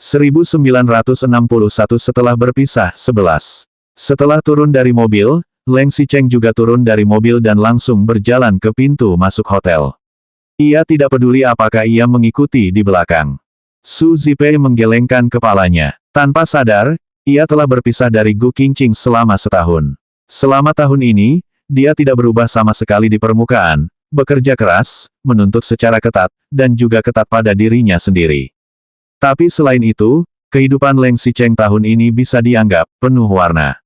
1961 setelah berpisah, 11. Setelah turun dari mobil, Leng Xicheng juga turun dari mobil dan langsung berjalan ke pintu masuk hotel. Ia tidak peduli apakah ia mengikuti di belakang. Su Zipei menggelengkan kepalanya. Tanpa sadar, ia telah berpisah dari Gu Qingqing selama setahun. Selama tahun ini, dia tidak berubah sama sekali di permukaan, bekerja keras, menuntut secara ketat, dan juga ketat pada dirinya sendiri. Tapi selain itu, kehidupan Leng Xicheng tahun ini bisa dianggap penuh warna.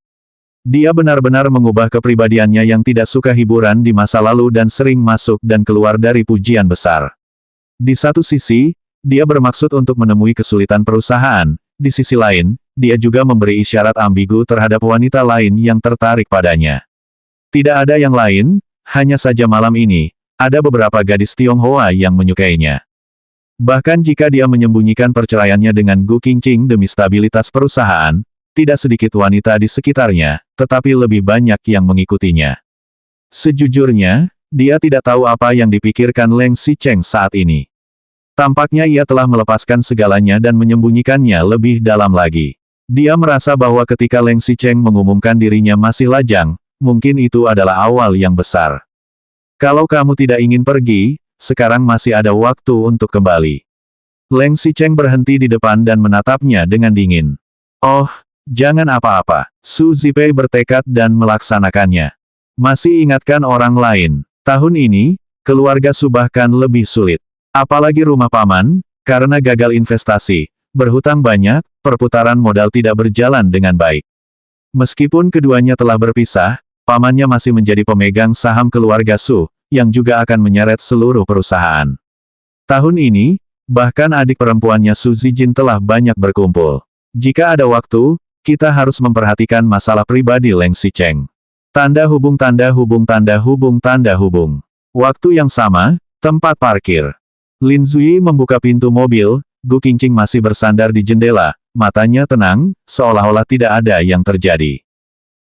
Dia benar-benar mengubah kepribadiannya yang tidak suka hiburan di masa lalu dan sering masuk dan keluar dari pujian besar. Di satu sisi, dia bermaksud untuk menemui kesulitan perusahaan, di sisi lain, dia juga memberi isyarat ambigu terhadap wanita lain yang tertarik padanya. Tidak ada yang lain, hanya saja malam ini, ada beberapa gadis Tionghoa yang menyukainya. Bahkan jika dia menyembunyikan perceraiannya dengan Gu Qingqing demi stabilitas perusahaan, tidak sedikit wanita di sekitarnya, tetapi lebih banyak yang mengikutinya. Sejujurnya, dia tidak tahu apa yang dipikirkan Leng Xicheng saat ini. Tampaknya ia telah melepaskan segalanya dan menyembunyikannya lebih dalam lagi. Dia merasa bahwa ketika Leng Xicheng mengumumkan dirinya masih lajang, mungkin itu adalah awal yang besar. Kalau kamu tidak ingin pergi, sekarang masih ada waktu untuk kembali. Leng Xicheng berhenti di depan dan menatapnya dengan dingin. Oh, jangan apa-apa. Su Zipei bertekad dan melaksanakannya. Masih ingatkan orang lain. Tahun ini, keluarga Su bahkan lebih sulit. Apalagi rumah paman, karena gagal investasi, berhutang banyak, perputaran modal tidak berjalan dengan baik. Meskipun keduanya telah berpisah, pamannya masih menjadi pemegang saham keluarga Su, yang juga akan menyeret seluruh perusahaan. Tahun ini, bahkan adik perempuannya Su Zijin telah banyak berkumpul. Jika ada waktu, kita harus memperhatikan masalah pribadi Leng Xicheng. Tanda hubung tanda hubung tanda hubung tanda hubung. Waktu yang sama, tempat parkir. Lin Zui membuka pintu mobil, Gu Qingqing masih bersandar di jendela, matanya tenang, seolah-olah tidak ada yang terjadi.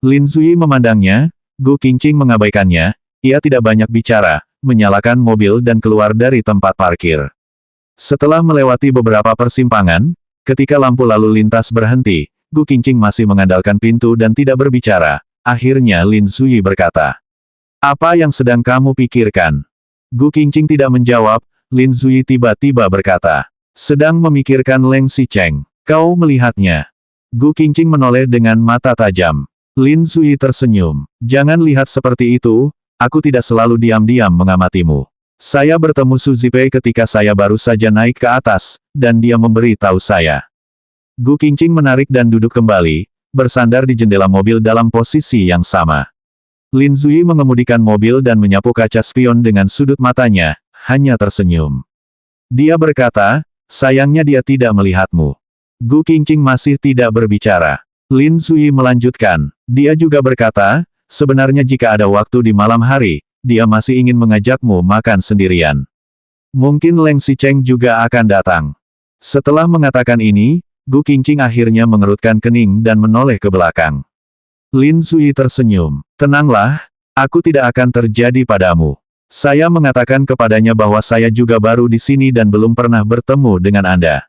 Lin Zui memandangnya, Gu Qingqing mengabaikannya. Ia tidak banyak bicara, menyalakan mobil dan keluar dari tempat parkir. Setelah melewati beberapa persimpangan, ketika lampu lalu lintas berhenti, Gu Qingqing masih mengandalkan pintu dan tidak berbicara. Akhirnya Lin Zui berkata, "Apa yang sedang kamu pikirkan?" Gu Qingqing tidak menjawab, Lin Zui tiba-tiba berkata, "Sedang memikirkan Leng Xicheng. Kau melihatnya?" Gu Qingqing menoleh dengan mata tajam. Lin Zui tersenyum. "Jangan lihat seperti itu. Aku tidak selalu diam-diam mengamatimu. Saya bertemu Su Zipei ketika saya baru saja naik ke atas, dan dia memberi tahu saya." Gu Qingqing menarik dan duduk kembali, bersandar di jendela mobil dalam posisi yang sama. Lin Zui mengemudikan mobil dan menyapu kaca spion dengan sudut matanya, hanya tersenyum. Dia berkata, "Sayangnya dia tidak melihatmu." Gu Qingqing masih tidak berbicara. Lin Zui melanjutkan. Dia juga berkata, "Sebenarnya jika ada waktu di malam hari, dia masih ingin mengajakmu makan sendirian. Mungkin Leng Xicheng juga akan datang." Setelah mengatakan ini, Gu Qingqing akhirnya mengerutkan kening dan menoleh ke belakang. Lin Zui tersenyum. "Tenanglah, aku tidak akan terjadi padamu. Saya mengatakan kepadanya bahwa saya juga baru di sini dan belum pernah bertemu dengan Anda."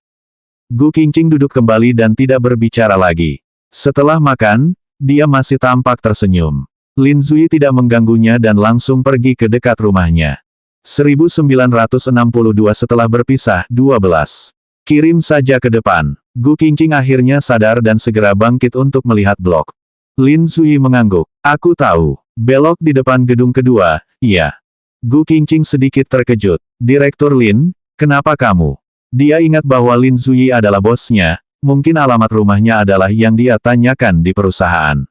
Gu Qingqing duduk kembali dan tidak berbicara lagi. Setelah makan, dia masih tampak tersenyum. Lin Zui tidak mengganggunya dan langsung pergi ke dekat rumahnya. 1962 setelah berpisah, 12. Kirim saja ke depan. Gu Qingqing akhirnya sadar dan segera bangkit untuk melihat blok. Lin Zui mengangguk. "Aku tahu. Belok di depan gedung kedua, iya." Gu Qingqing sedikit terkejut. "Direktur Lin, kenapa kamu?" Dia ingat bahwa Lin Zui adalah bosnya, mungkin alamat rumahnya adalah yang dia tanyakan di perusahaan.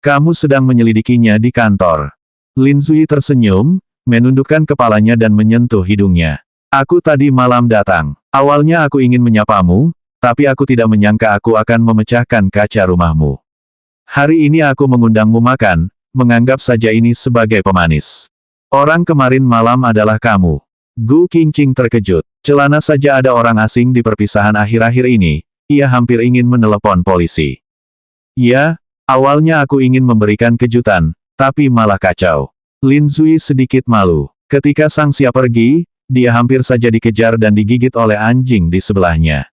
"Kamu sedang menyelidikinya di kantor." Lin Zui tersenyum, menundukkan kepalanya dan menyentuh hidungnya. "Aku tadi malam datang. Awalnya aku ingin menyapamu, tapi aku tidak menyangka aku akan memecahkan kaca rumahmu. Hari ini aku mengundangmu makan, menganggap saja ini sebagai pemanis. Orang kemarin malam adalah kamu." Gu Qingqing terkejut. Celana saja ada orang asing di perpisahan akhir-akhir ini, ia hampir ingin menelepon polisi. "Ya, awalnya aku ingin memberikan kejutan, tapi malah kacau." Lin Zui sedikit malu. Ketika sang Xia pergi, dia hampir saja dikejar dan digigit oleh anjing di sebelahnya.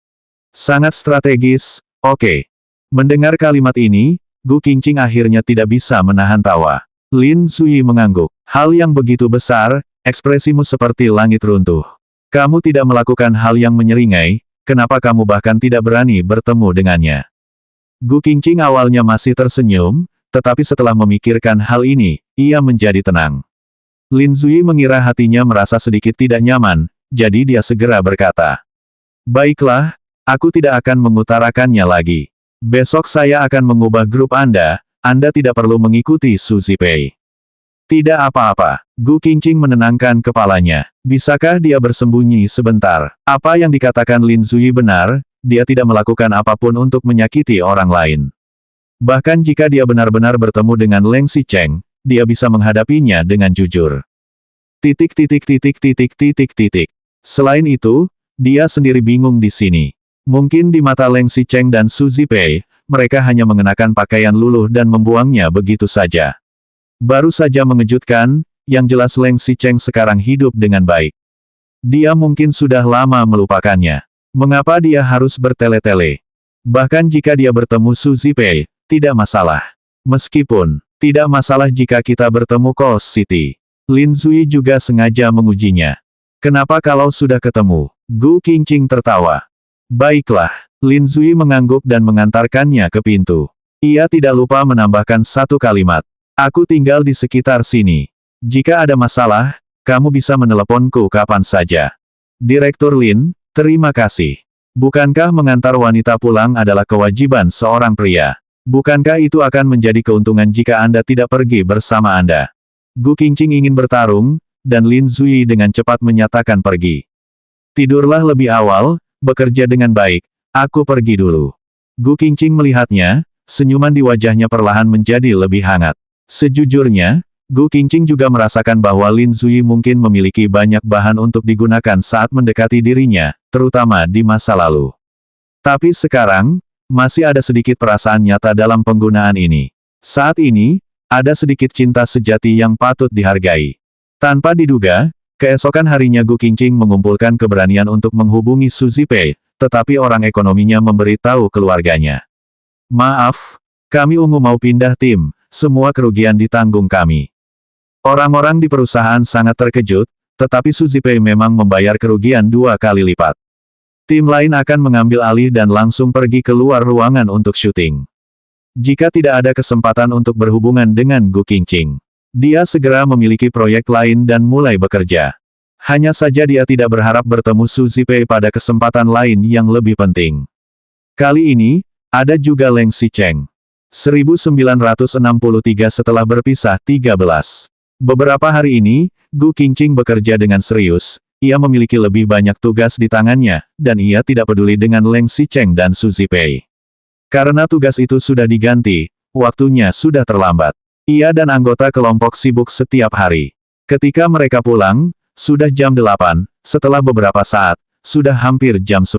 Sangat strategis, oke. Mendengar kalimat ini, Gu Qingqing akhirnya tidak bisa menahan tawa. Lin Zui mengangguk. Hal yang begitu besar, ekspresimu seperti langit runtuh. Kamu tidak melakukan hal yang menyeringai, kenapa kamu bahkan tidak berani bertemu dengannya? Gu Qingqing awalnya masih tersenyum, tetapi setelah memikirkan hal ini, ia menjadi tenang. Lin Zui mengira hatinya merasa sedikit tidak nyaman, jadi dia segera berkata, "Baiklah, aku tidak akan mengutarakannya lagi. Besok saya akan mengubah grup Anda tidak perlu mengikuti Su Zipei." Tidak apa-apa. Gu Qingqing menenangkan kepalanya. Bisakah dia bersembunyi sebentar? Apa yang dikatakan Lin Zui benar, dia tidak melakukan apapun untuk menyakiti orang lain. Bahkan jika dia benar-benar bertemu dengan Leng Xicheng, dia bisa menghadapinya dengan jujur. Selain itu, dia sendiri bingung di sini. Mungkin di mata Leng Xicheng dan Su Zipei, mereka hanya mengenakan pakaian luluh dan membuangnya begitu saja. Baru saja mengejutkan, yang jelas Leng Xicheng sekarang hidup dengan baik. Dia mungkin sudah lama melupakannya. Mengapa dia harus bertele-tele? Bahkan jika dia bertemu Su Zipei, tidak masalah. Meskipun, tidak masalah jika kita bertemu Coast City. Lin Zui juga sengaja mengujinya. Kenapa kalau sudah ketemu? Gu Qingqing tertawa. Baiklah. Lin Zui mengangguk dan mengantarkannya ke pintu. Ia tidak lupa menambahkan satu kalimat. Aku tinggal di sekitar sini. Jika ada masalah, kamu bisa meneleponku kapan saja. Direktur Lin, terima kasih. Bukankah mengantar wanita pulang adalah kewajiban seorang pria? Bukankah itu akan menjadi keuntungan jika Anda tidak pergi bersama Anda? Gu Qingqing ingin bertarung, dan Lin Zui dengan cepat menyatakan pergi. Tidurlah lebih awal, bekerja dengan baik, aku pergi dulu. Gu Qingqing melihatnya, senyuman di wajahnya perlahan menjadi lebih hangat. Sejujurnya, Gu Qingqing juga merasakan bahwa Lin Zui mungkin memiliki banyak bahan untuk digunakan saat mendekati dirinya, terutama di masa lalu. Tapi sekarang, masih ada sedikit perasaan nyata dalam penggunaan ini. Saat ini, ada sedikit cinta sejati yang patut dihargai. Tanpa diduga, keesokan harinya Gu Qingqing mengumpulkan keberanian untuk menghubungi Su Zipei, tetapi orang ekonominya memberitahu keluarganya. Maaf, kami ungu mau pindah tim, semua kerugian ditanggung kami. Orang-orang di perusahaan sangat terkejut, tetapi Su Zipei memang membayar kerugian 2 kali lipat. Tim lain akan mengambil alih dan langsung pergi keluar ruangan untuk syuting. Jika tidak ada kesempatan untuk berhubungan dengan Gu Qingqing, dia segera memiliki proyek lain dan mulai bekerja. Hanya saja dia tidak berharap bertemu Su Zipei pada kesempatan lain yang lebih penting. Kali ini, ada juga Leng Xicheng. 1963 setelah berpisah 13. Beberapa hari ini, Gu Qingqing bekerja dengan serius. Ia memiliki lebih banyak tugas di tangannya, dan ia tidak peduli dengan Leng Xicheng dan Su Zipei. Karena tugas itu sudah diganti, waktunya sudah terlambat. Ia dan anggota kelompok sibuk setiap hari. Ketika mereka pulang, sudah jam 8, setelah beberapa saat, sudah hampir jam 10.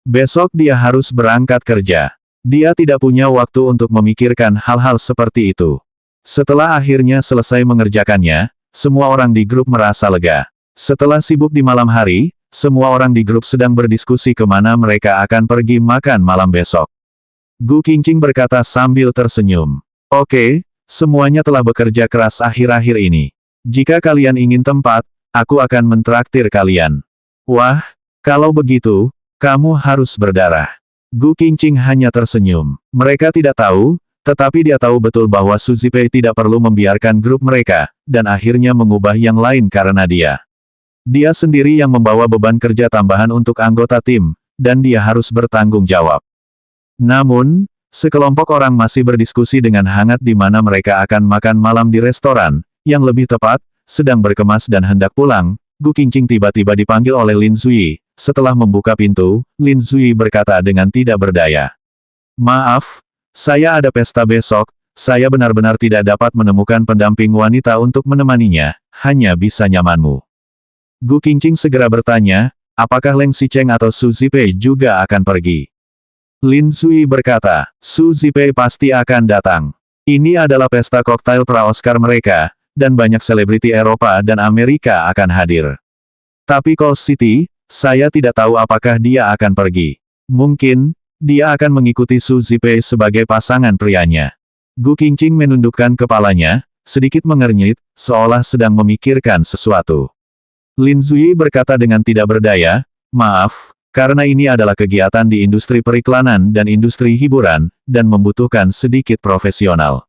Besok dia harus berangkat kerja. Dia tidak punya waktu untuk memikirkan hal-hal seperti itu. Setelah akhirnya selesai mengerjakannya, semua orang di grup merasa lega. Setelah sibuk di malam hari, semua orang di grup sedang berdiskusi kemana mereka akan pergi makan malam besok. Gu Qingqing berkata sambil tersenyum. Oke, semuanya telah bekerja keras akhir-akhir ini. Jika kalian ingin tempat, aku akan mentraktir kalian. Wah, kalau begitu, kamu harus berdarah. Gu Qingqing hanya tersenyum. Mereka tidak tahu, tetapi dia tahu betul bahwa Su Zipei tidak perlu membiarkan grup mereka, dan akhirnya mengubah yang lain karena dia. Dia sendiri yang membawa beban kerja tambahan untuk anggota tim, dan dia harus bertanggung jawab. Namun, sekelompok orang masih berdiskusi dengan hangat di mana mereka akan makan malam di restoran, yang lebih tepat, sedang berkemas dan hendak pulang. Gu Qingqing tiba-tiba dipanggil oleh Lin Zui. Setelah membuka pintu, Lin Zui berkata dengan tidak berdaya. Maaf, saya ada pesta besok, saya benar-benar tidak dapat menemukan pendamping wanita untuk menemaninya, hanya bisa nyamanmu. Gu Qingqing segera bertanya, apakah Leng Xicheng atau Su Zipei juga akan pergi? Lin Zui berkata, Su Zipei pasti akan datang. Ini adalah pesta koktail pra-Oscar mereka, dan banyak selebriti Eropa dan Amerika akan hadir. Tapi Coast City, saya tidak tahu apakah dia akan pergi. Mungkin, dia akan mengikuti Su Zipei sebagai pasangan prianya. Gu Qingqing menundukkan kepalanya, sedikit mengernyit, seolah sedang memikirkan sesuatu. Lin Zui berkata dengan tidak berdaya, "Maaf, karena ini adalah kegiatan di industri periklanan dan industri hiburan, dan membutuhkan sedikit profesional.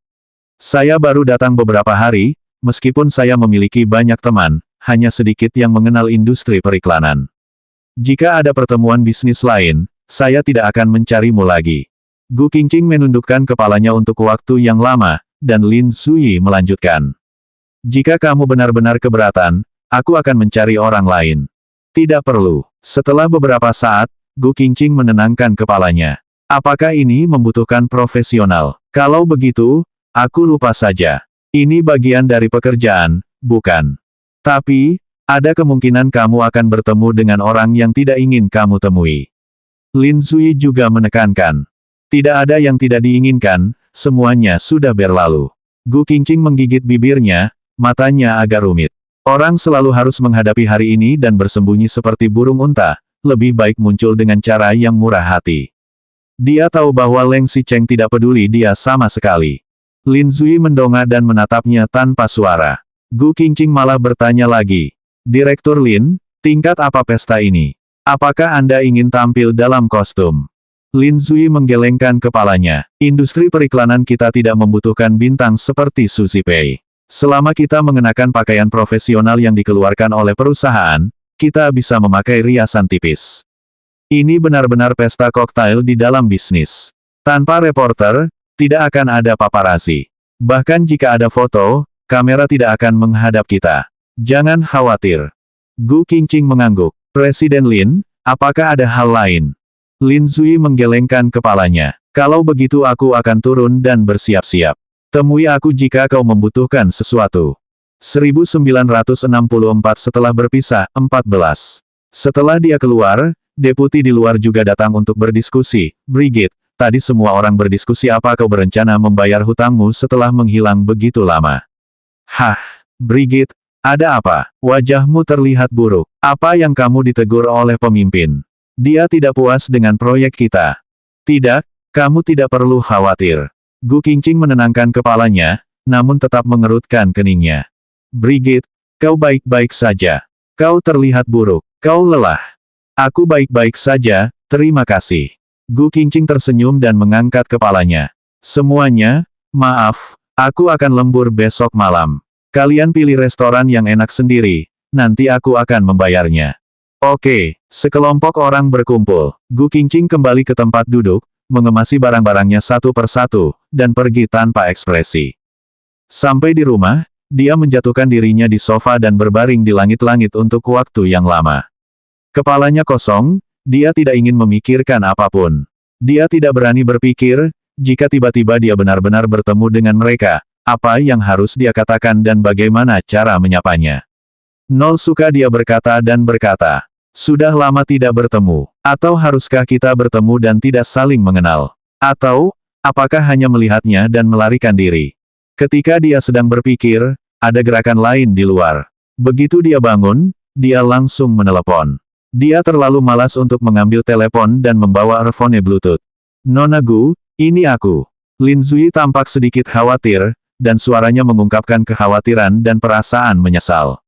Saya baru datang beberapa hari, meskipun saya memiliki banyak teman, hanya sedikit yang mengenal industri periklanan. Jika ada pertemuan bisnis lain, saya tidak akan mencarimu lagi." Gu Qingqing menundukkan kepalanya untuk waktu yang lama, dan Lin Zui melanjutkan. "Jika kamu benar-benar keberatan, aku akan mencari orang lain." "Tidak perlu." Setelah beberapa saat, Gu Qingqing menenangkan kepalanya. "Apakah ini membutuhkan profesional? Kalau begitu, aku lupa saja. Ini bagian dari pekerjaan, bukan? Tapi, ada kemungkinan kamu akan bertemu dengan orang yang tidak ingin kamu temui." Lin Zui juga menekankan. "Tidak ada yang tidak diinginkan, semuanya sudah berlalu." Gu Qingqing menggigit bibirnya, matanya agak rumit. Orang selalu harus menghadapi hari ini dan bersembunyi seperti burung unta, lebih baik muncul dengan cara yang murah hati. Dia tahu bahwa Leng Xicheng tidak peduli dia sama sekali. Lin Zui mendongak dan menatapnya tanpa suara. Gu Qingqing malah bertanya lagi. "Direktur Lin, tingkat apa pesta ini? Apakah Anda ingin tampil dalam kostum?" Lin Zui menggelengkan kepalanya. "Industri periklanan kita tidak membutuhkan bintang seperti Su Zipei. Selama kita mengenakan pakaian profesional yang dikeluarkan oleh perusahaan, kita bisa memakai riasan tipis. Ini benar-benar pesta koktail di dalam bisnis. Tanpa reporter, tidak akan ada paparazzi. Bahkan jika ada foto, kamera tidak akan menghadap kita. Jangan khawatir." Gu Qingqing mengangguk. "Presiden Lin, apakah ada hal lain?" Lin Zui menggelengkan kepalanya. "Kalau begitu aku akan turun dan bersiap-siap. Temui aku jika kau membutuhkan sesuatu." 1964 setelah berpisah, 14. Setelah dia keluar, deputi di luar juga datang untuk berdiskusi. "Brigit, tadi semua orang berdiskusi apa kau berencana membayar hutangmu setelah menghilang begitu lama." "Hah, Brigit, ada apa? Wajahmu terlihat buruk. Apa yang kamu ditegur oleh pemimpin? Dia tidak puas dengan proyek kita." "Tidak, kamu tidak perlu khawatir." Gu Qingqing menenangkan kepalanya, namun tetap mengerutkan keningnya. "Brigit, kau baik-baik saja. Kau terlihat buruk. Kau lelah." "Aku baik-baik saja, terima kasih." Gu Qingqing tersenyum dan mengangkat kepalanya. "Semuanya, maaf, aku akan lembur besok malam. Kalian pilih restoran yang enak sendiri, nanti aku akan membayarnya." "Oke." Sekelompok orang berkumpul. Gu Qingqing kembali ke tempat duduk, mengemasi barang-barangnya satu persatu, dan pergi tanpa ekspresi. Sampai di rumah, dia menjatuhkan dirinya di sofa dan berbaring di langit-langit untuk waktu yang lama. Kepalanya kosong, dia tidak ingin memikirkan apapun. Dia tidak berani berpikir, jika tiba-tiba dia benar-benar bertemu dengan mereka, apa yang harus dia katakan dan bagaimana cara menyapanya. Nol suka dia berkata dan berkata, "Sudah lama tidak bertemu. Atau haruskah kita bertemu dan tidak saling mengenal? Atau, apakah hanya melihatnya dan melarikan diri?" Ketika dia sedang berpikir, ada gerakan lain di luar. Begitu dia bangun, dia langsung menelepon. Dia terlalu malas untuk mengambil telepon dan membawa earphone Bluetooth. "Nona Gu, ini aku." Lin Zui tampak sedikit khawatir, dan suaranya mengungkapkan kekhawatiran dan perasaan menyesal.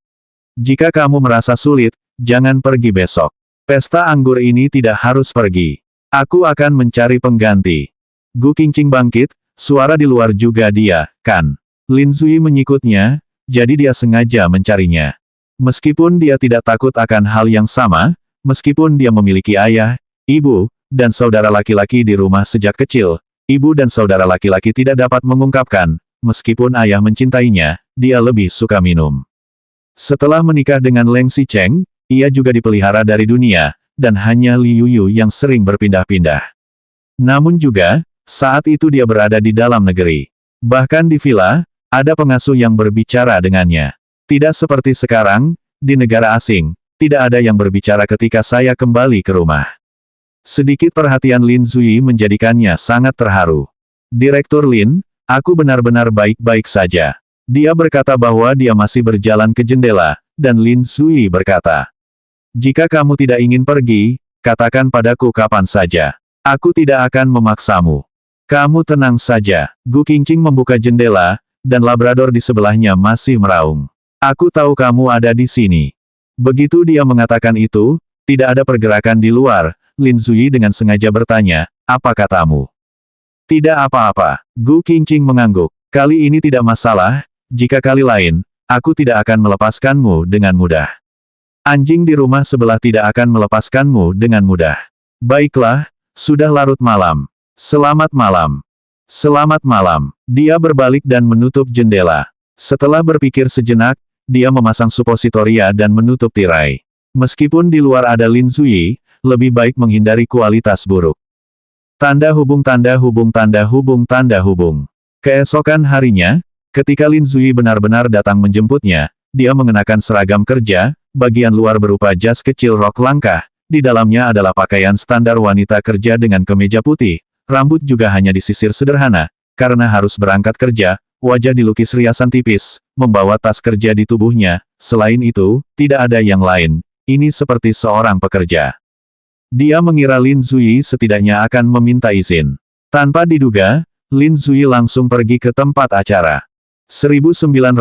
"Jika kamu merasa sulit, jangan pergi besok. Pesta anggur ini tidak harus pergi. Aku akan mencari pengganti." Gu Qingqing bangkit, suara di luar juga dia, kan? Lin Zui menyikutnya, jadi dia sengaja mencarinya. Meskipun dia tidak takut akan hal yang sama, meskipun dia memiliki ayah, ibu, dan saudara laki-laki di rumah sejak kecil, ibu dan saudara laki-laki tidak dapat mengungkapkan, meskipun ayah mencintainya, dia lebih suka minum. Setelah menikah dengan Leng Xicheng, ia juga dipelihara dari dunia, dan hanya Li Yuyu yang sering berpindah-pindah. Namun juga, saat itu dia berada di dalam negeri. Bahkan di villa, ada pengasuh yang berbicara dengannya. Tidak seperti sekarang, di negara asing, tidak ada yang berbicara ketika saya kembali ke rumah. Sedikit perhatian Lin Zui menjadikannya sangat terharu. "Direktur Lin, aku benar-benar baik-baik saja." Dia berkata bahwa dia masih berjalan ke jendela, dan Lin Zui berkata, "Jika kamu tidak ingin pergi, katakan padaku kapan saja. Aku tidak akan memaksamu. Kamu tenang saja. Gu Qingqing membuka jendela, dan Labrador di sebelahnya masih meraung. Aku tahu kamu ada di sini. Begitu dia mengatakan itu, tidak ada pergerakan di luar. Lin Zuyi dengan sengaja bertanya, apa katamu? Tidak apa-apa. Gu Qingqing mengangguk. Kali ini tidak masalah, jika kali lain, aku tidak akan melepaskanmu dengan mudah. Anjing di rumah sebelah tidak akan melepaskanmu dengan mudah. Baiklah, sudah larut malam. Selamat malam. Selamat malam. Dia berbalik dan menutup jendela. Setelah berpikir sejenak, dia memasang supositoria dan menutup tirai. Meskipun di luar ada Lin Zuyi, lebih baik menghindari kualitas buruk. Tanda hubung tanda hubung tanda hubung tanda hubung. Keesokan harinya, ketika Lin Zuyi benar-benar datang menjemputnya, dia mengenakan seragam kerja, bagian luar berupa jas kecil rok langkah, di dalamnya adalah pakaian standar wanita kerja dengan kemeja putih, rambut juga hanya disisir sederhana, karena harus berangkat kerja, wajah dilukis riasan tipis, membawa tas kerja di tubuhnya, selain itu, tidak ada yang lain, ini seperti seorang pekerja. Dia mengira Lin Zuyi setidaknya akan meminta izin. Tanpa diduga, Lin Zuyi langsung pergi ke tempat acara. 1965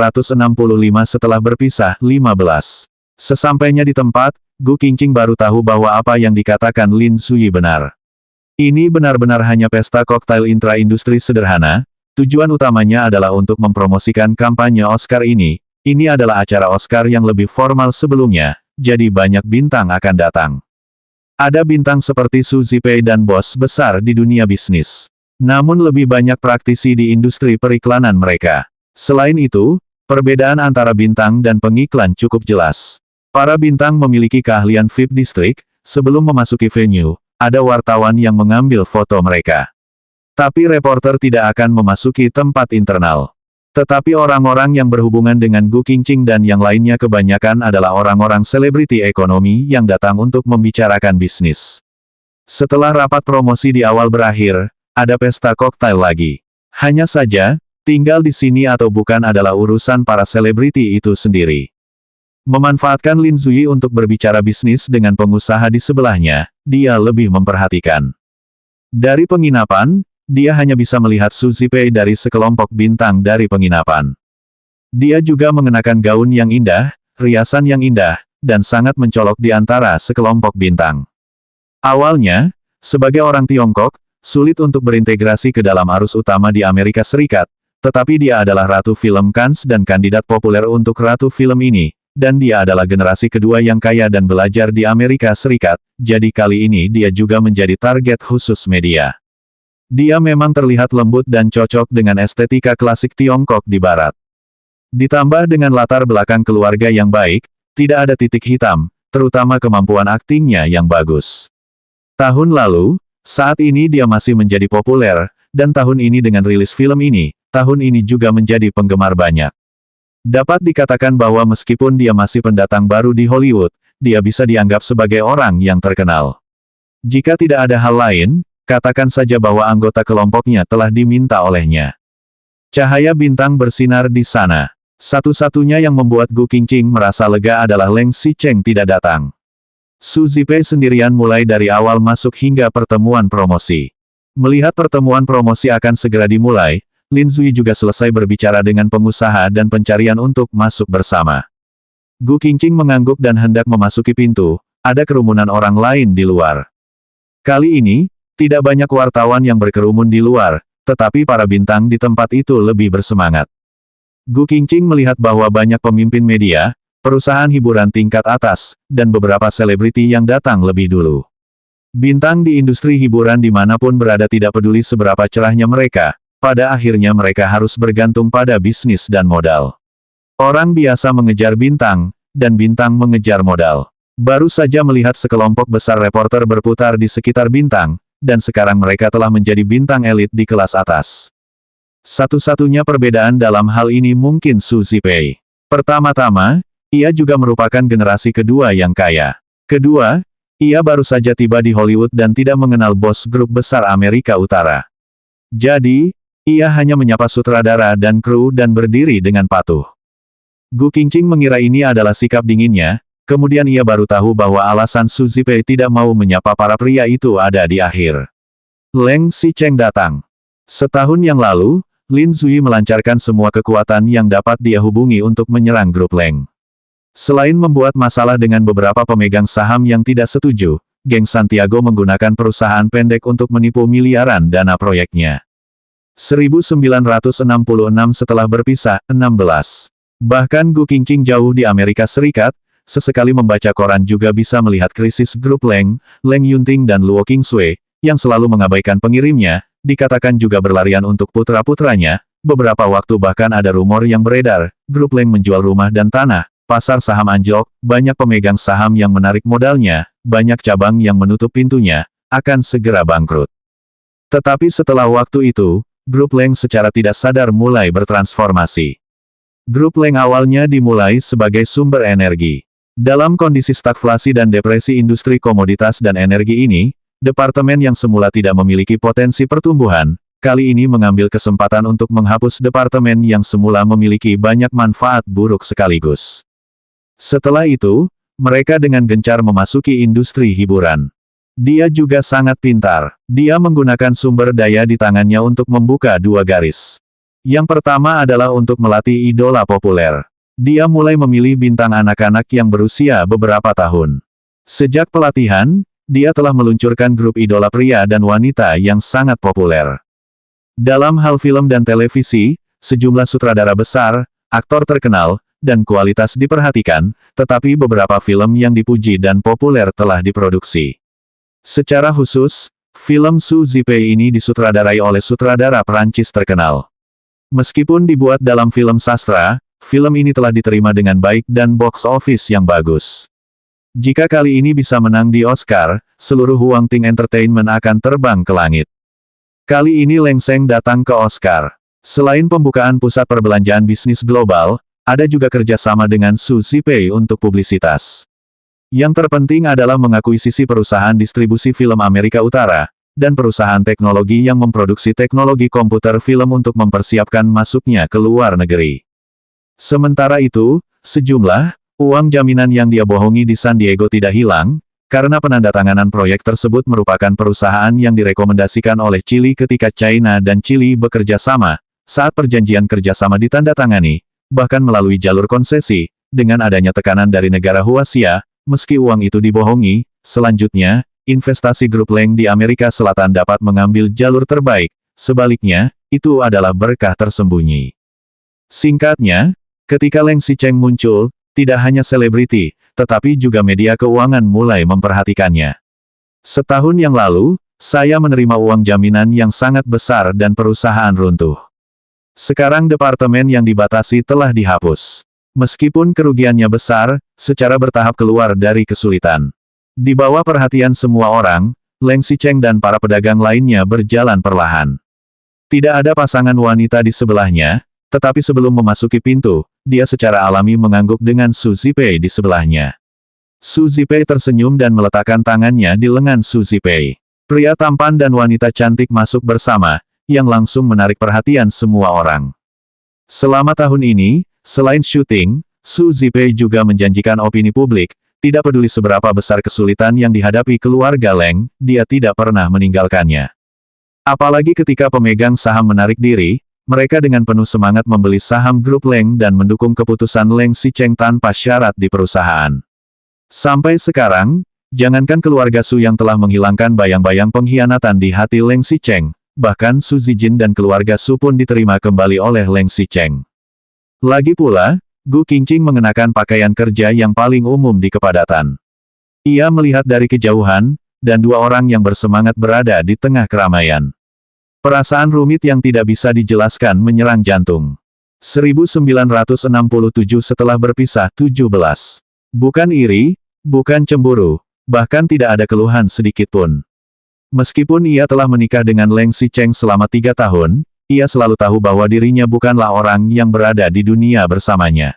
setelah berpisah 15. Sesampainya di tempat, Gu Qingqing baru tahu bahwa apa yang dikatakan Lin Zuyi benar. Ini benar-benar hanya pesta koktail intra-industri sederhana, tujuan utamanya adalah untuk mempromosikan kampanye Oscar ini. Ini adalah acara Oscar yang lebih formal sebelumnya, jadi banyak bintang akan datang. Ada bintang seperti Su Zipei dan bos besar di dunia bisnis. Namun lebih banyak praktisi di industri periklanan mereka. Selain itu, perbedaan antara bintang dan pengiklan cukup jelas. Para bintang memiliki keahlian VIP District, sebelum memasuki venue, ada wartawan yang mengambil foto mereka. Tapi reporter tidak akan memasuki tempat internal. Tetapi orang-orang yang berhubungan dengan Gu Qingqing dan yang lainnya kebanyakan adalah orang-orang selebriti ekonomi yang datang untuk membicarakan bisnis. Setelah rapat promosi di awal berakhir, ada pesta koktail lagi. Hanya saja, tinggal di sini atau bukan adalah urusan para selebriti itu sendiri. Memanfaatkan Lin Zuyi untuk berbicara bisnis dengan pengusaha di sebelahnya, dia lebih memperhatikan. Dari penginapan, dia hanya bisa melihat Su Zipei dari sekelompok bintang dari penginapan. Dia juga mengenakan gaun yang indah, riasan yang indah, dan sangat mencolok di antara sekelompok bintang. Awalnya, sebagai orang Tiongkok, sulit untuk berintegrasi ke dalam arus utama di Amerika Serikat, tetapi dia adalah Ratu Film Cannes dan kandidat populer untuk Ratu Film ini, dan dia adalah generasi kedua yang kaya dan belajar di Amerika Serikat, jadi kali ini dia juga menjadi target khusus media. Dia memang terlihat lembut dan cocok dengan estetika klasik Tiongkok di Barat. Ditambah dengan latar belakang keluarga yang baik, tidak ada titik hitam, terutama kemampuan aktingnya yang bagus. Tahun lalu, saat ini dia masih menjadi populer, dan tahun ini dengan rilis film ini, tahun ini juga menjadi penggemar banyak. Dapat dikatakan bahwa meskipun dia masih pendatang baru di Hollywood, dia bisa dianggap sebagai orang yang terkenal. Jika tidak ada hal lain, katakan saja bahwa anggota kelompoknya telah diminta olehnya. Cahaya bintang bersinar di sana. Satu-satunya yang membuat Gu Qingqing merasa lega adalah Leng Xicheng tidak datang. Su Zipei sendirian mulai dari awal masuk hingga pertemuan promosi. Melihat pertemuan promosi akan segera dimulai, Lin Zuyi juga selesai berbicara dengan pengusaha dan pencarian untuk masuk bersama. Gu Qingqing mengangguk dan hendak memasuki pintu, ada kerumunan orang lain di luar. Kali ini, tidak banyak wartawan yang berkerumun di luar, tetapi para bintang di tempat itu lebih bersemangat. Gu Qingqing melihat bahwa banyak pemimpin media, perusahaan hiburan tingkat atas, dan beberapa selebriti yang datang lebih dulu. Bintang di industri hiburan dimanapun berada tidak peduli seberapa cerahnya mereka, pada akhirnya mereka harus bergantung pada bisnis dan modal. Orang biasa mengejar bintang, dan bintang mengejar modal. Baru saja melihat sekelompok besar reporter berputar di sekitar bintang, dan sekarang mereka telah menjadi bintang elit di kelas atas. Satu-satunya perbedaan dalam hal ini mungkin Su Zipei. Pertama-tama, ia juga merupakan generasi kedua yang kaya. Kedua, ia baru saja tiba di Hollywood dan tidak mengenal bos grup besar Amerika Utara. Jadi, ia hanya menyapa sutradara dan kru dan berdiri dengan patuh. Gu Qingqing mengira ini adalah sikap dinginnya, Kemudian ia baru tahu bahwa alasan Su Zipei tidak mau menyapa para pria itu ada di akhir. Leng Xicheng datang. Setahun yang lalu, Lin Zui melancarkan semua kekuatan yang dapat dia hubungi untuk menyerang grup Leng. Selain membuat masalah dengan beberapa pemegang saham yang tidak setuju, geng Santiago menggunakan perusahaan pendek untuk menipu miliaran dana proyeknya. 1966 setelah berpisah, 16. Bahkan Gu Qingqing jauh di Amerika Serikat, sesekali membaca koran juga bisa melihat krisis grup Leng, Leng Yunting dan Luo Qingsui, yang selalu mengabaikan pengirimnya, dikatakan juga berlarian untuk putra-putranya. Beberapa waktu bahkan ada rumor yang beredar, grup Leng menjual rumah dan tanah, pasar saham anjlok, banyak pemegang saham yang menarik modalnya, banyak cabang yang menutup pintunya, akan segera bangkrut. Tetapi setelah waktu itu, grup Leng secara tidak sadar mulai bertransformasi. Grup Leng awalnya dimulai sebagai sumber energi. Dalam kondisi stagflasi dan depresi industri komoditas dan energi ini, departemen yang semula tidak memiliki potensi pertumbuhan, kali ini mengambil kesempatan untuk menghapus departemen yang semula memiliki banyak manfaat buruk sekaligus. Setelah itu, mereka dengan gencar memasuki industri hiburan. Dia juga sangat pintar. Dia menggunakan sumber daya di tangannya untuk membuka dua garis. Yang pertama adalah untuk melatih idola populer. Dia mulai memilih bintang anak-anak yang berusia beberapa tahun. Sejak pelatihan, dia telah meluncurkan grup idola pria dan wanita yang sangat populer. Dalam hal film dan televisi, sejumlah sutradara besar, aktor terkenal, dan kualitas diperhatikan, tetapi beberapa film yang dipuji dan populer telah diproduksi. Secara khusus, film Su Zipei ini disutradarai oleh sutradara Prancis terkenal. Meskipun dibuat dalam film sastra, film ini telah diterima dengan baik dan box office yang bagus. Jika kali ini bisa menang di Oscar, seluruh Huang Ting Entertainment akan terbang ke langit. Kali ini Leng Seng datang ke Oscar. Selain pembukaan pusat perbelanjaan bisnis global, ada juga kerjasama dengan Su Zipei untuk publisitas. Yang terpenting adalah mengakuisisi perusahaan distribusi film Amerika Utara, dan perusahaan teknologi yang memproduksi teknologi komputer film untuk mempersiapkan masuknya ke luar negeri. Sementara itu, sejumlah uang jaminan yang dia bohongi di San Diego tidak hilang, karena penandatanganan proyek tersebut merupakan perusahaan yang direkomendasikan oleh Chili ketika China dan Chili bekerja sama, saat perjanjian kerjasama ditandatangani, bahkan melalui jalur konsesi, dengan adanya tekanan dari negara Huaxia, meski uang itu dibohongi, selanjutnya, investasi grup Leng di Amerika Selatan dapat mengambil jalur terbaik, sebaliknya, itu adalah berkah tersembunyi. Singkatnya, ketika Leng Xicheng muncul, tidak hanya selebriti, tetapi juga media keuangan mulai memperhatikannya. Setahun yang lalu, saya menerima uang jaminan yang sangat besar dan perusahaan runtuh. Sekarang departemen yang dibatasi telah dihapus. Meskipun kerugiannya besar, secara bertahap keluar dari kesulitan. Di bawah perhatian semua orang, Leng Xicheng dan para pedagang lainnya berjalan perlahan. Tidak ada pasangan wanita di sebelahnya, tetapi sebelum memasuki pintu, dia secara alami mengangguk dengan Su Zipei di sebelahnya. Su Zipei tersenyum dan meletakkan tangannya di lengan Su Zipei. Pria tampan dan wanita cantik masuk bersama, yang langsung menarik perhatian semua orang. Selama tahun ini, selain syuting, Su Zipei juga menjanjikan opini publik, tidak peduli seberapa besar kesulitan yang dihadapi keluarga Leng, dia tidak pernah meninggalkannya. Apalagi ketika pemegang saham menarik diri, mereka dengan penuh semangat membeli saham grup Leng dan mendukung keputusan Leng Xicheng tanpa syarat di perusahaan. Sampai sekarang, jangankan keluarga Su yang telah menghilangkan bayang-bayang pengkhianatan di hati Leng Xicheng, bahkan Su Zijin dan keluarga Su pun diterima kembali oleh Leng Xicheng. Lagi pula, Gu Qingqing mengenakan pakaian kerja yang paling umum di kepadatan. Ia melihat dari kejauhan, dan dua orang yang bersemangat berada di tengah keramaian. Perasaan rumit yang tidak bisa dijelaskan menyerang jantung. 1967 setelah berpisah 17. Bukan iri, bukan cemburu, bahkan tidak ada keluhan sedikit pun. Meskipun ia telah menikah dengan Leng Xicheng selama 3 tahun, ia selalu tahu bahwa dirinya bukanlah orang yang berada di dunia bersamanya.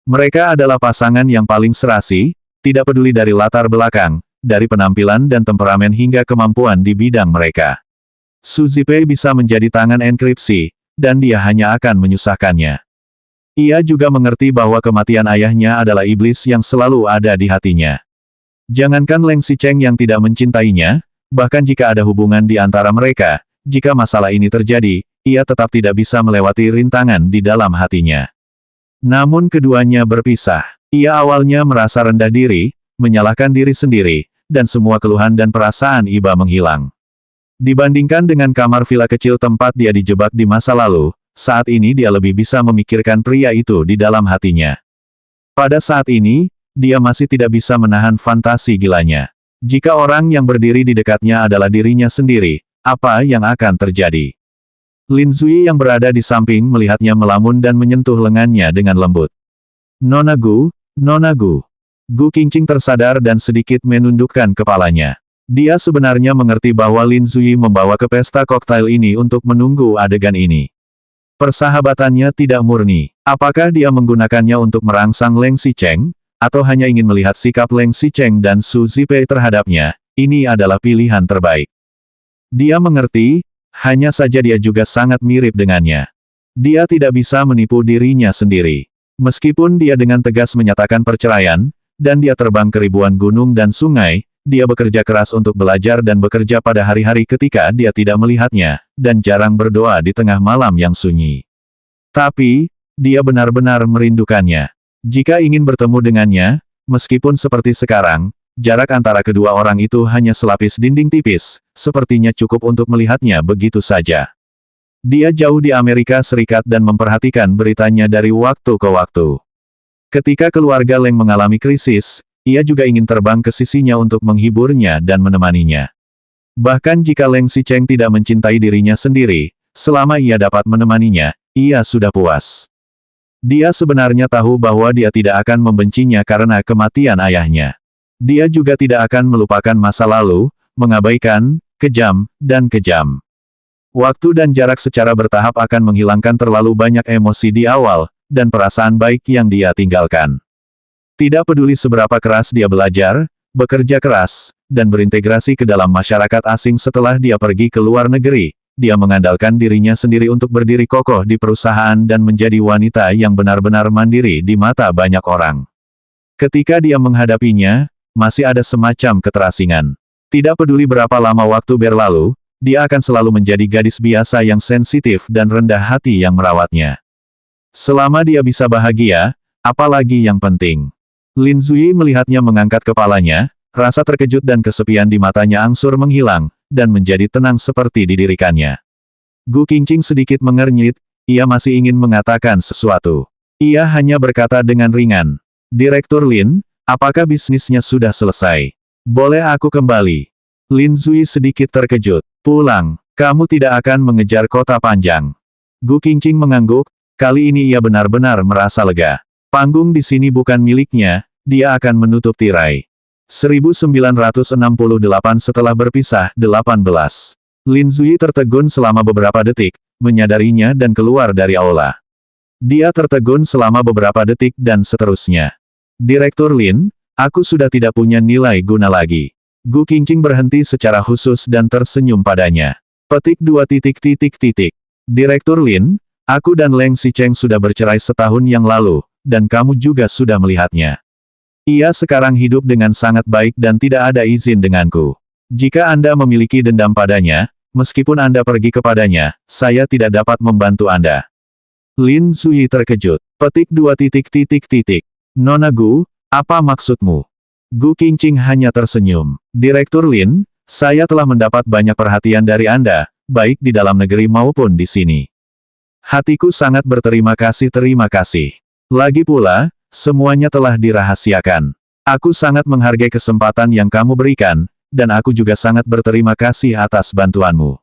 Mereka adalah pasangan yang paling serasi, tidak peduli dari latar belakang, dari penampilan dan temperamen hingga kemampuan di bidang mereka. Su Zipei bisa menjadi tangan enkripsi, dan dia hanya akan menyusahkannya. Ia juga mengerti bahwa kematian ayahnya adalah iblis yang selalu ada di hatinya. Jangankan Leng Xicheng yang tidak mencintainya, bahkan jika ada hubungan di antara mereka, jika masalah ini terjadi, ia tetap tidak bisa melewati rintangan di dalam hatinya. Namun keduanya berpisah. Ia awalnya merasa rendah diri, menyalahkan diri sendiri, dan semua keluhan dan perasaan iba menghilang. Dibandingkan dengan kamar villa kecil tempat dia dijebak di masa lalu, saat ini dia lebih bisa memikirkan pria itu di dalam hatinya. Pada saat ini, dia masih tidak bisa menahan fantasi gilanya. Jika orang yang berdiri di dekatnya adalah dirinya sendiri, apa yang akan terjadi? Lin Zui yang berada di samping melihatnya melamun dan menyentuh lengannya dengan lembut. Nona Gu, Nona Gu. Gu Qingqing tersadar dan sedikit menundukkan kepalanya. Dia sebenarnya mengerti bahwa Lin Zui membawa ke pesta koktail ini untuk menunggu adegan ini. Persahabatannya tidak murni. Apakah dia menggunakannya untuk merangsang Leng Xicheng, atau hanya ingin melihat sikap Leng Xicheng dan Su Zipei terhadapnya? Ini adalah pilihan terbaik. Dia mengerti, hanya saja dia juga sangat mirip dengannya. Dia tidak bisa menipu dirinya sendiri. Meskipun dia dengan tegas menyatakan perceraian, dan dia terbang ke ribuan gunung dan sungai, dia bekerja keras untuk belajar dan bekerja pada hari-hari ketika dia tidak melihatnya, dan jarang berdoa di tengah malam yang sunyi. Tapi, dia benar-benar merindukannya. Jika ingin bertemu dengannya, meskipun seperti sekarang, jarak antara kedua orang itu hanya selapis dinding tipis, sepertinya cukup untuk melihatnya begitu saja. Dia jauh di Amerika Serikat dan memperhatikan beritanya dari waktu ke waktu. Ketika keluarga Leng mengalami krisis, ia juga ingin terbang ke sisinya untuk menghiburnya dan menemaninya. Bahkan jika Leng Xicheng tidak mencintai dirinya sendiri, selama ia dapat menemaninya, ia sudah puas. Dia sebenarnya tahu bahwa dia tidak akan membencinya karena kematian ayahnya. Dia juga tidak akan melupakan masa lalu, mengabaikan, kejam, dan kejam. Waktu dan jarak secara bertahap akan menghilangkan terlalu banyak emosi di awal, dan perasaan baik yang dia tinggalkan. Tidak peduli seberapa keras dia belajar, bekerja keras, dan berintegrasi ke dalam masyarakat asing setelah dia pergi ke luar negeri, dia mengandalkan dirinya sendiri untuk berdiri kokoh di perusahaan dan menjadi wanita yang benar-benar mandiri di mata banyak orang. Ketika dia menghadapinya, masih ada semacam keterasingan. Tidak peduli berapa lama waktu berlalu, dia akan selalu menjadi gadis biasa yang sensitif dan rendah hati yang merawatnya. Selama dia bisa bahagia, apalagi yang penting. Lin Zui melihatnya mengangkat kepalanya, rasa terkejut dan kesepian di matanya angsur menghilang, dan menjadi tenang seperti didirikannya. Gu Qingqing sedikit mengernyit, ia masih ingin mengatakan sesuatu. Ia hanya berkata dengan ringan, "Direktur Lin, apakah bisnisnya sudah selesai? Boleh aku kembali?" Lin Zui sedikit terkejut. "Pulang, kamu tidak akan mengejar kota panjang." Gu Qingqing mengangguk, kali ini ia benar-benar merasa lega. Panggung di sini bukan miliknya, dia akan menutup tirai. 1968 setelah berpisah, 18. Lin Zui tertegun selama beberapa detik, menyadarinya dan keluar dari aula. Dia tertegun selama beberapa detik dan seterusnya. "Direktur Lin, aku sudah tidak punya nilai guna lagi." Gu Qingqing berhenti secara khusus dan tersenyum padanya. Petik 2 titik titik titik. "Direktur Lin, aku dan Leng Xicheng sudah bercerai setahun yang lalu, dan kamu juga sudah melihatnya. Ia sekarang hidup dengan sangat baik dan tidak ada izin denganku. Jika Anda memiliki dendam padanya, meskipun Anda pergi kepadanya, saya tidak dapat membantu Anda." Lin Zui terkejut. Petik 2 titik titik titik. "Nona Gu, apa maksudmu?" Gu Qingqing hanya tersenyum. "Direktur Lin, saya telah mendapat banyak perhatian dari Anda, baik di dalam negeri maupun di sini. Hatiku sangat berterima kasih. Terima kasih. Lagi pula, semuanya telah dirahasiakan. Aku sangat menghargai kesempatan yang kamu berikan, dan aku juga sangat berterima kasih atas bantuanmu.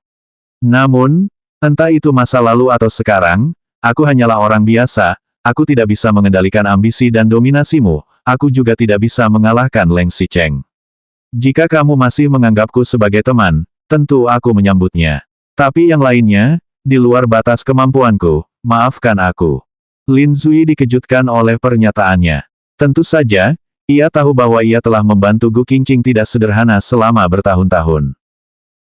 Namun, entah itu masa lalu atau sekarang, aku hanyalah orang biasa, aku tidak bisa mengendalikan ambisi dan dominasimu, aku juga tidak bisa mengalahkan Leng Xicheng. Jika kamu masih menganggapku sebagai teman, tentu aku menyambutnya. Tapi yang lainnya, di luar batas kemampuanku, maafkan aku." Lin Zui dikejutkan oleh pernyataannya. Tentu saja, ia tahu bahwa ia telah membantu Gu Qingqing tidak sederhana selama bertahun-tahun.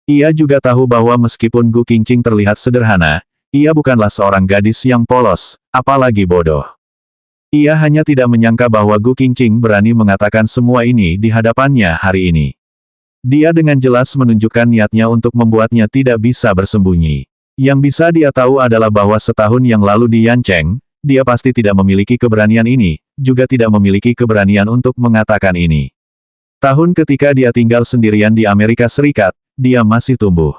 Ia juga tahu bahwa meskipun Gu Qingqing terlihat sederhana, ia bukanlah seorang gadis yang polos, apalagi bodoh. Ia hanya tidak menyangka bahwa Gu Qingqing berani mengatakan semua ini di hadapannya hari ini. Dia dengan jelas menunjukkan niatnya untuk membuatnya tidak bisa bersembunyi. Yang bisa dia tahu adalah bahwa setahun yang lalu di Yancheng, dia pasti tidak memiliki keberanian ini, juga tidak memiliki keberanian untuk mengatakan ini. Tahun ketika dia tinggal sendirian di Amerika Serikat, dia masih tumbuh.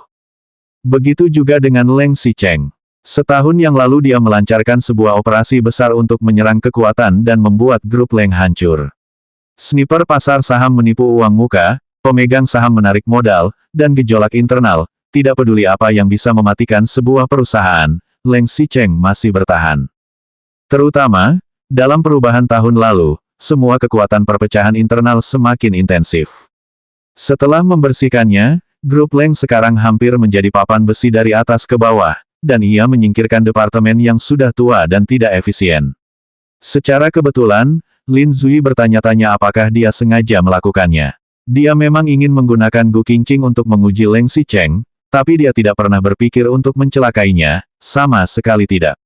Begitu juga dengan Leng Xicheng. Setahun yang lalu dia melancarkan sebuah operasi besar untuk menyerang kekuatan dan membuat grup Leng hancur. Sniper pasar saham menipu uang muka, pemegang saham menarik modal, dan gejolak internal, tidak peduli apa yang bisa mematikan sebuah perusahaan, Leng Xicheng masih bertahan. Terutama, dalam perubahan tahun lalu, semua kekuatan perpecahan internal semakin intensif. Setelah membersihkannya, grup Leng sekarang hampir menjadi papan besi dari atas ke bawah, dan ia menyingkirkan departemen yang sudah tua dan tidak efisien. Secara kebetulan, Lin Zui bertanya-tanya apakah dia sengaja melakukannya. Dia memang ingin menggunakan Gu Qingqing untuk menguji Leng Xicheng, tapi dia tidak pernah berpikir untuk mencelakainya, sama sekali tidak.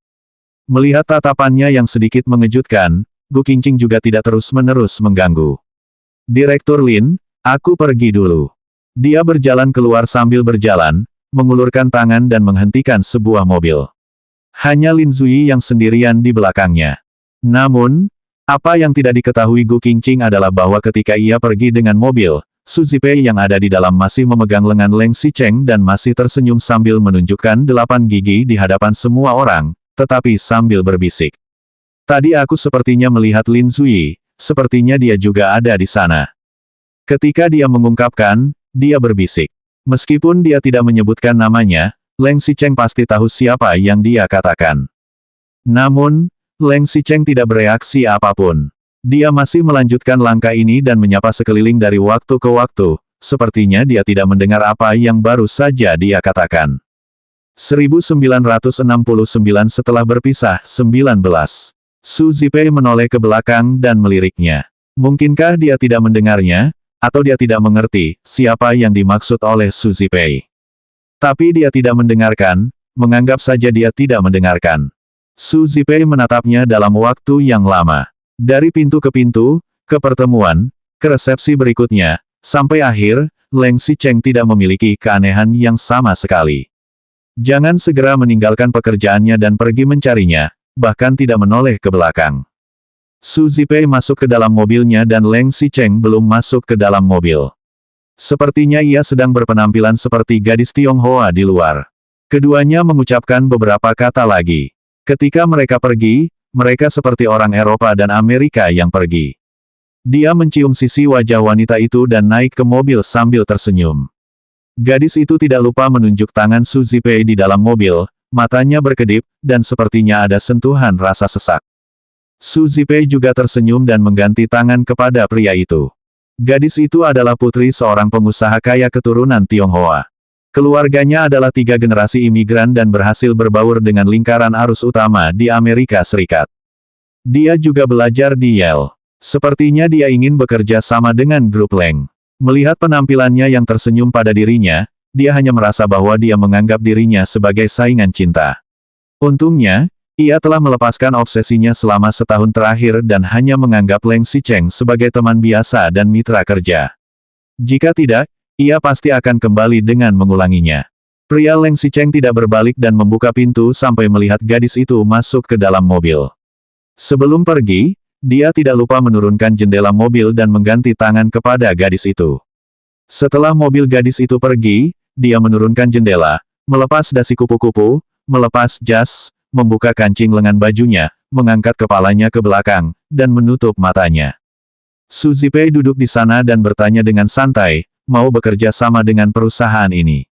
Melihat tatapannya yang sedikit mengejutkan, Gu Qingqing juga tidak terus-menerus mengganggu. Direktur Lin, aku pergi dulu. Dia berjalan keluar sambil berjalan, mengulurkan tangan dan menghentikan sebuah mobil. Hanya Lin Zui yang sendirian di belakangnya. Namun, apa yang tidak diketahui Gu Qingqing adalah bahwa ketika ia pergi dengan mobil, Su Zipei yang ada di dalam masih memegang lengan Leng Xicheng dan masih tersenyum sambil menunjukkan 8 gigi di hadapan semua orang, tetapi sambil berbisik. Tadi aku sepertinya melihat Lin Zui, sepertinya dia juga ada di sana. Ketika dia mengungkapkan, dia berbisik. Meskipun dia tidak menyebutkan namanya, Leng Xicheng pasti tahu siapa yang dia katakan. Namun, Leng Xicheng tidak bereaksi apapun. Dia masih melanjutkan langkah ini dan menyapa sekeliling dari waktu ke waktu, sepertinya dia tidak mendengar apa yang baru saja dia katakan. 1969 setelah berpisah, 19. Su Zipei menoleh ke belakang dan meliriknya. Mungkinkah dia tidak mendengarnya? Atau dia tidak mengerti, siapa yang dimaksud oleh Su Zipei. Tapi dia tidak mendengarkan, menganggap saja dia tidak mendengarkan. Su Zipei menatapnya dalam waktu yang lama. Dari pintu ke pintu, ke pertemuan, ke resepsi berikutnya, sampai akhir, Leng Xicheng tidak memiliki keanehan yang sama sekali. Jangan segera meninggalkan pekerjaannya dan pergi mencarinya, bahkan tidak menoleh ke belakang. Su Zipei masuk ke dalam mobilnya dan Leng Xicheng belum masuk ke dalam mobil. Sepertinya ia sedang berpenampilan seperti gadis Tionghoa di luar. Keduanya mengucapkan beberapa kata lagi. Ketika mereka pergi, mereka seperti orang Eropa dan Amerika yang pergi. Dia mencium sisi wajah wanita itu dan naik ke mobil sambil tersenyum. Gadis itu tidak lupa menunjuk tangan Su Zipei di dalam mobil, matanya berkedip, dan sepertinya ada sentuhan rasa sesak. Su Zipei juga tersenyum dan mengganti tangan kepada pria itu. Gadis itu adalah putri seorang pengusaha kaya keturunan Tionghoa. Keluarganya adalah 3 generasi imigran dan berhasil berbaur dengan lingkaran arus utama di Amerika Serikat. Dia juga belajar di Yale. Sepertinya dia ingin bekerja sama dengan grup Leng. Melihat penampilannya yang tersenyum pada dirinya, dia hanya merasa bahwa dia menganggap dirinya sebagai saingan cinta. Untungnya, ia telah melepaskan obsesinya selama setahun terakhir dan hanya menganggap Leng Xicheng sebagai teman biasa dan mitra kerja. Jika tidak, ia pasti akan kembali dengan mengulanginya. Pria Leng Xicheng tidak berbalik dan membuka pintu sampai melihat gadis itu masuk ke dalam mobil. Sebelum pergi, dia tidak lupa menurunkan jendela mobil dan mengganti tangan kepada gadis itu. Setelah mobil gadis itu pergi, dia menurunkan jendela, melepas dasi kupu-kupu, melepas jas, membuka kancing lengan bajunya, mengangkat kepalanya ke belakang, dan menutup matanya. Su Zipei duduk di sana dan bertanya dengan santai, mau bekerja sama dengan perusahaan ini.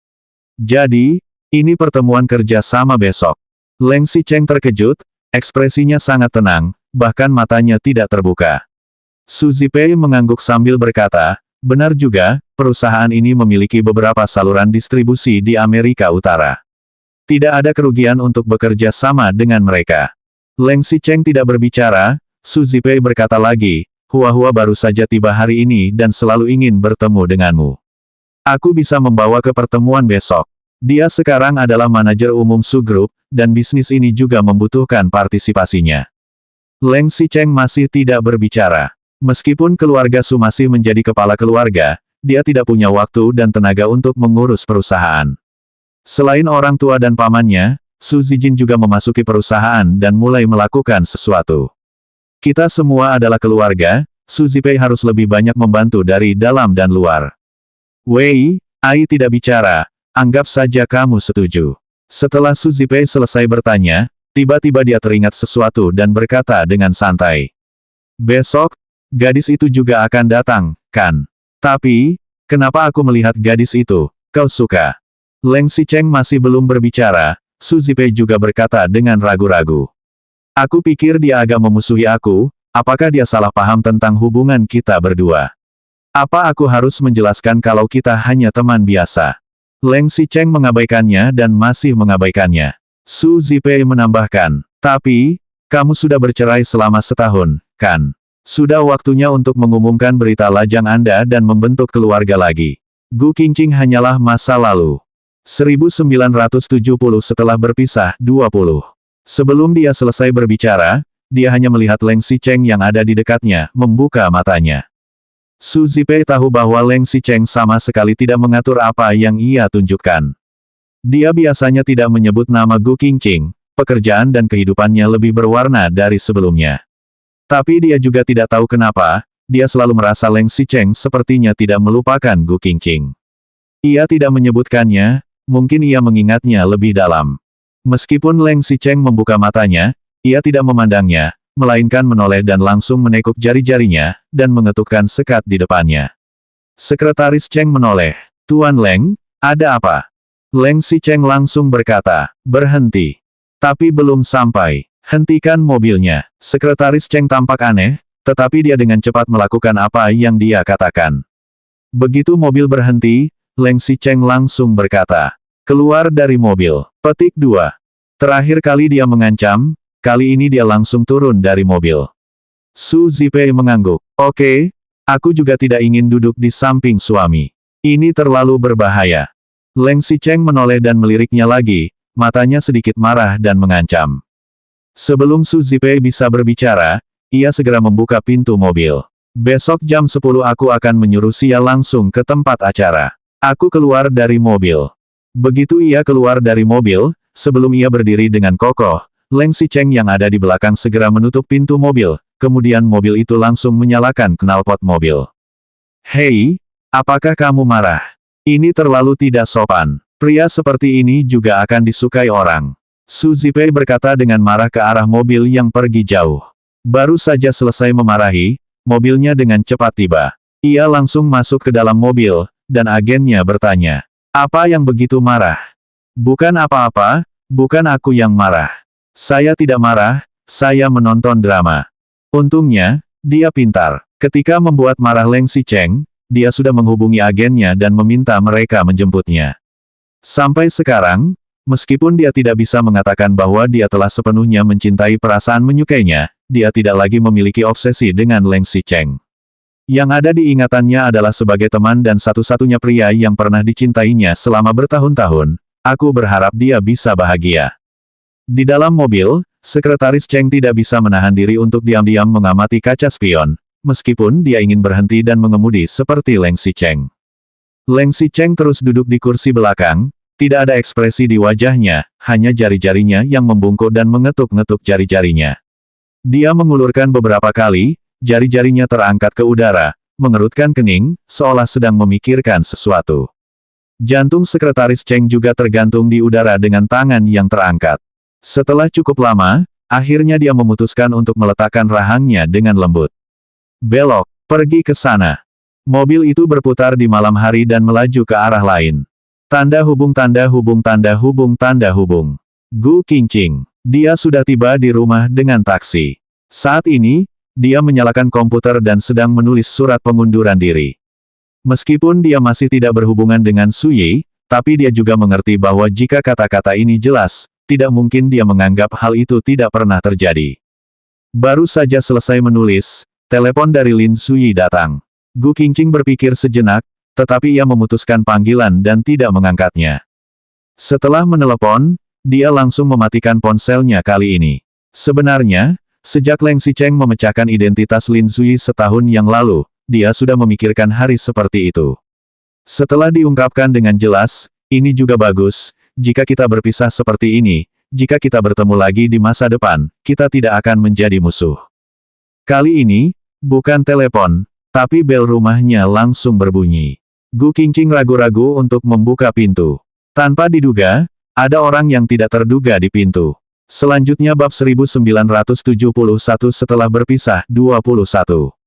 Jadi, ini pertemuan kerja sama besok. Leng Xicheng terkejut, ekspresinya sangat tenang, bahkan matanya tidak terbuka. Su Zipei mengangguk sambil berkata, benar juga, perusahaan ini memiliki beberapa saluran distribusi di Amerika Utara. Tidak ada kerugian untuk bekerja sama dengan mereka. Leng Xicheng tidak berbicara, Su Zipei berkata lagi, Hua baru saja tiba hari ini dan selalu ingin bertemu denganmu. Aku bisa membawa ke pertemuan besok. Dia sekarang adalah manajer umum Su Group, dan bisnis ini juga membutuhkan partisipasinya. Leng Xicheng masih tidak berbicara. Meskipun keluarga Su masih menjadi kepala keluarga, dia tidak punya waktu dan tenaga untuk mengurus perusahaan. Selain orang tua dan pamannya, Su Zijin juga memasuki perusahaan dan mulai melakukan sesuatu. Kita semua adalah keluarga, Su Zipei harus lebih banyak membantu dari dalam dan luar. Wei, Ai tidak bicara, anggap saja kamu setuju. Setelah Su Zipei selesai bertanya, tiba-tiba dia teringat sesuatu dan berkata dengan santai. Besok, gadis itu juga akan datang, kan? Tapi, kenapa aku melihat gadis itu? Kau suka? Leng Xicheng masih belum berbicara, Su Zipei juga berkata dengan ragu-ragu. Aku pikir dia agak memusuhi aku, apakah dia salah paham tentang hubungan kita berdua? Apa aku harus menjelaskan kalau kita hanya teman biasa? Leng Xicheng mengabaikannya dan masih mengabaikannya. Su Zipei menambahkan, tapi, kamu sudah bercerai selama setahun, kan? Sudah waktunya untuk mengumumkan berita lajang Anda dan membentuk keluarga lagi. Gu Qingqing hanyalah masa lalu. 1970 setelah berpisah, 20. Sebelum dia selesai berbicara, dia hanya melihat Leng Xicheng yang ada di dekatnya, membuka matanya. Su Zipei tahu bahwa Leng Xicheng sama sekali tidak mengatur apa yang ia tunjukkan. Dia biasanya tidak menyebut nama Gu Qingqing, pekerjaan dan kehidupannya lebih berwarna dari sebelumnya. Tapi dia juga tidak tahu kenapa, dia selalu merasa Leng Xicheng sepertinya tidak melupakan Gu Qingqing. Ia tidak menyebutkannya, mungkin ia mengingatnya lebih dalam. Meskipun Leng Xicheng membuka matanya, ia tidak memandangnya, melainkan menoleh dan langsung menekuk jari-jarinya, dan mengetukkan sekat di depannya. Sekretaris Cheng menoleh. Tuan Leng, ada apa? Leng Xicheng langsung berkata, berhenti. Tapi belum sampai. Hentikan mobilnya. Sekretaris Cheng tampak aneh, tetapi dia dengan cepat melakukan apa yang dia katakan. Begitu mobil berhenti, Leng Xicheng langsung berkata, keluar dari mobil. Petik 2. Terakhir kali dia mengancam, kali ini dia langsung turun dari mobil. Su Zipei mengangguk. Oke, aku juga tidak ingin duduk di samping suami. Ini terlalu berbahaya. Leng Xicheng menoleh dan meliriknya lagi, matanya sedikit marah dan mengancam. Sebelum Su Zipei bisa berbicara, ia segera membuka pintu mobil. Besok jam 10 aku akan menyuruh Sia langsung ke tempat acara. Aku keluar dari mobil. Begitu ia keluar dari mobil, sebelum ia berdiri dengan kokoh, Leng Xicheng yang ada di belakang segera menutup pintu mobil, kemudian mobil itu langsung menyalakan knalpot mobil. Hei, apakah kamu marah? Ini terlalu tidak sopan. Pria seperti ini juga akan disukai orang. Su Zipei berkata dengan marah ke arah mobil yang pergi jauh. Baru saja selesai memarahi, mobilnya dengan cepat tiba. Ia langsung masuk ke dalam mobil, dan agennya bertanya. Apa yang begitu marah? Bukan apa-apa, bukan aku yang marah. Saya tidak marah, saya menonton drama. Untungnya, dia pintar. Ketika membuat marah Leng Xicheng, dia sudah menghubungi agennya dan meminta mereka menjemputnya. Sampai sekarang, meskipun dia tidak bisa mengatakan bahwa dia telah sepenuhnya mencintai perasaan menyukainya, dia tidak lagi memiliki obsesi dengan Leng Xicheng. Yang ada di ingatannya adalah sebagai teman dan satu-satunya pria yang pernah dicintainya selama bertahun-tahun. Aku berharap dia bisa bahagia. Di dalam mobil, Sekretaris Cheng tidak bisa menahan diri untuk diam-diam mengamati kaca spion, meskipun dia ingin berhenti dan mengemudi seperti Leng Xicheng. Leng Xicheng terus duduk di kursi belakang, tidak ada ekspresi di wajahnya, hanya jari-jarinya yang membungkuk dan mengetuk-ngetuk jari-jarinya. Dia mengulurkan beberapa kali, jari-jarinya terangkat ke udara, mengerutkan kening, seolah sedang memikirkan sesuatu. Jantung Sekretaris Cheng juga tergantung di udara dengan tangan yang terangkat. Setelah cukup lama, akhirnya dia memutuskan untuk meletakkan rahangnya dengan lembut. Belok, pergi ke sana. Mobil itu berputar di malam hari dan melaju ke arah lain. Tanda hubung tanda hubung tanda hubung tanda hubung. Gu Qingqing. Dia sudah tiba di rumah dengan taksi. Saat ini, dia menyalakan komputer dan sedang menulis surat pengunduran diri. Meskipun dia masih tidak berhubungan dengan Su Yi, tapi dia juga mengerti bahwa jika kata-kata ini jelas, tidak mungkin dia menganggap hal itu tidak pernah terjadi. Baru saja selesai menulis, telepon dari Lin Su Yi datang. Gu Qingqing berpikir sejenak, tetapi ia memutuskan panggilan dan tidak mengangkatnya. Setelah menelepon, dia langsung mematikan ponselnya kali ini. Sebenarnya, Sejak Leng Xicheng memecahkan identitas Lin Zui setahun yang lalu, dia sudah memikirkan hari seperti itu. Setelah diungkapkan dengan jelas, ini juga bagus, jika kita berpisah seperti ini, jika kita bertemu lagi di masa depan, kita tidak akan menjadi musuh. Kali ini, bukan telepon, tapi bel rumahnya langsung berbunyi. Gu Qingqing ragu-ragu untuk membuka pintu. Tanpa diduga, ada orang yang tidak terduga di pintu. Selanjutnya bab 1971 setelah berpisah 21.